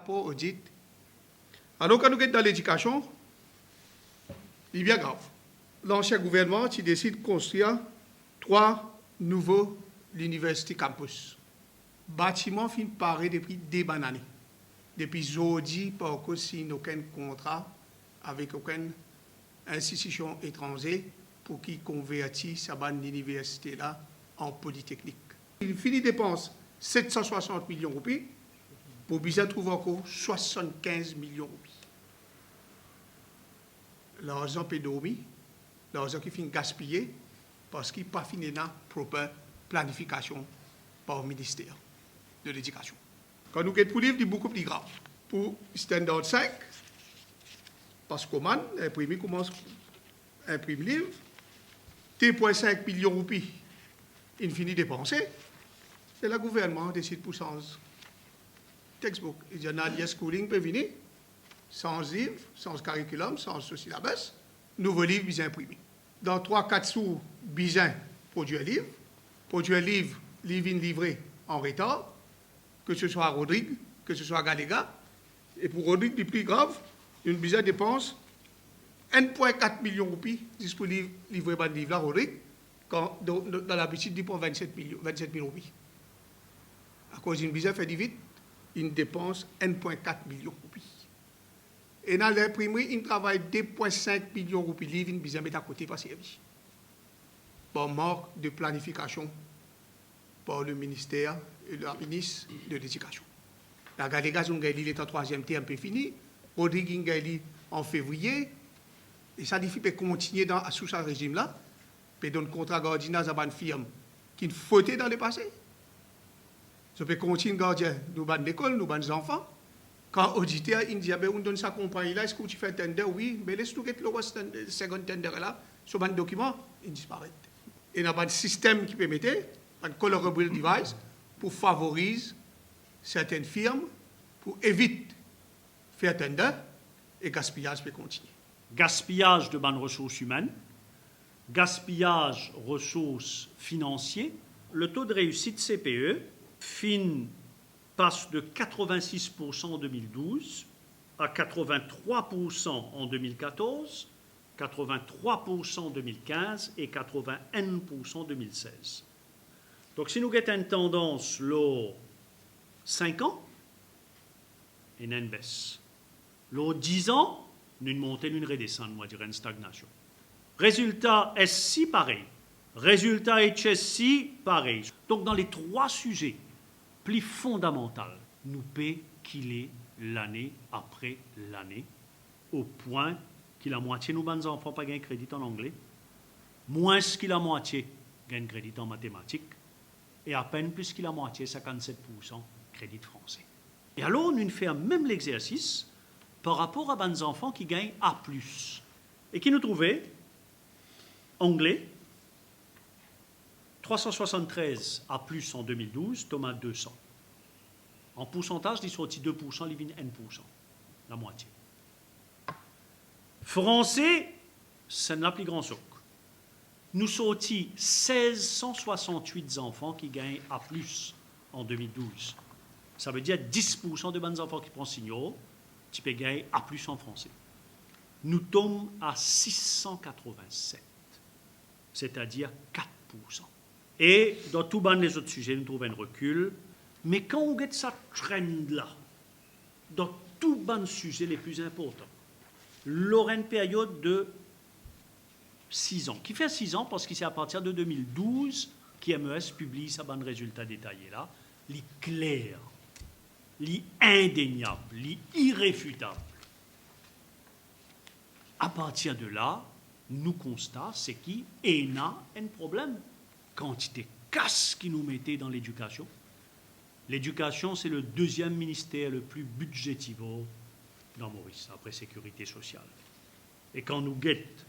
rapport audit. Alors, quand nous sommes dans l'éducation, il est bien grave. L'ancien gouvernement qui décide de construire 3 nouveaux universités campus. Bâtiment fin paré depuis des années. Depuis aujourd'hui, pas que signe aucun contrat avec aucune institution étrangère pour qui convertit cette université-là en polytechnique. Il finit dépense 760 millions de roupies pour bien trouver encore 75 millions de roupies. L'argent peut dormir, l'argent qui finit gaspillé parce qu'il n'est pas fini dans la propre planification par le ministère de l'Éducation. Quand nous avons pour livre, c'est beaucoup plus grave. Pour Standard 5, parce que l'imprimer commence à imprimer livre, 2,5 millions de roupies, il finit dépenser, et le gouvernement décide pour changer textbook. Il y a un schooling peut venir, sans livre, sans curriculum, sans syllabus, nouveau livre bien imprimé. Dans 3-4 sous, bien produire un livre livré en retard, que ce soit à Rodrigue, que ce soit à Galega. Et pour Rodrigue, le plus grave, une bizarre dépense 1,4 million de roupies pour livrer le livre à Rodrigue, quand dans l'habitude, il prend 27 000 roupies. À cause d'une bizarre fait vite, il dépense 1,4 million de roupies. Et dans l'imprimerie, il travaille 2,5 millions de roupies livres, il bizarre mettre à côté par service. Par manque de planification par le ministère et la ministre de l'Éducation. La Galega, il est en 3e terme, peu fini. Rodrigue, il en février. Et ça dit qu'il peut continuer sous ce régime-là. Il peut donner contrat gardinage à une firme qui fautait dans le passé. Ça peut continuer gardien nous ban l'école, nous ban les enfants. Quand auditeur, il dit, on donne sa compagnie-là, est-ce que tu fais tender? Oui, mais laisse-nous get le second tender là, sur un document, il disparaît. Et il y a un système qui permettait, un colorable device, pour favoriser certaines firmes, pour éviter de faire tender, et gaspillage peut continuer. Gaspillage de bonnes ressources humaines, gaspillage ressources financières. Le taux de réussite CPE passe de 86% en 2012 à 83% en 2014, 83% en 2015 et 81% en 2016. Donc si nous avons une tendance, l'eau 5 ans, il y a une baisse. L'eau 10 ans, une montée, une redescente, moi je dirais une stagnation. Résultat SC pareil. Résultat HSC pareil. Donc dans les 3 sujets plus fondamentaux, nous paie qu'il est l'année après l'année, au point que la moitié de nos bons enfants pas gagnent crédit en anglais, moins que la moitié gagnent crédit en mathématiques, et à peine plus que la moitié, 57%, crédit français. Et alors, nous faisons même l'exercice par rapport à bons enfants qui gagnent A+, et qui nous trouvaient anglais, 373 A+, en 2012, Thomas 200. En pourcentage, ils sont 2%, ils viennent 1%, la moitié. Français, c'est la plus grande socle. Nous sortis 1668 enfants qui gagnent A+, en 2012. Ça veut dire 10% de bons enfants qui prennent signaux, qui peuvent gagner A+, en français. Nous tombons à 687, c'est-à-dire 4%. Et dans tous les autres sujets, nous trouvons un recul. Mais quand on regarde cette trend-là, dans tous les sujets les plus importants, l'aura une période de 6 ans, qui fait 6 ans parce que c'est à partir de 2012 qu'MES publie sa bonne résultat détaillé là, les clairs, les indéniables, les irréfutables. À partir de là, nous constatons c'est qu'il y a un problème. Quantité casse qui nous mettait dans l'éducation. L'éducation, c'est le 2e ministère le plus budgétivore dans Maurice, après sécurité sociale. Et quand nous guettons,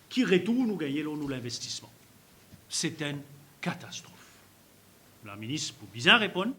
qui retourne nous gagner nous l'investissement? C'est une catastrophe. La ministre, pour bien répondre.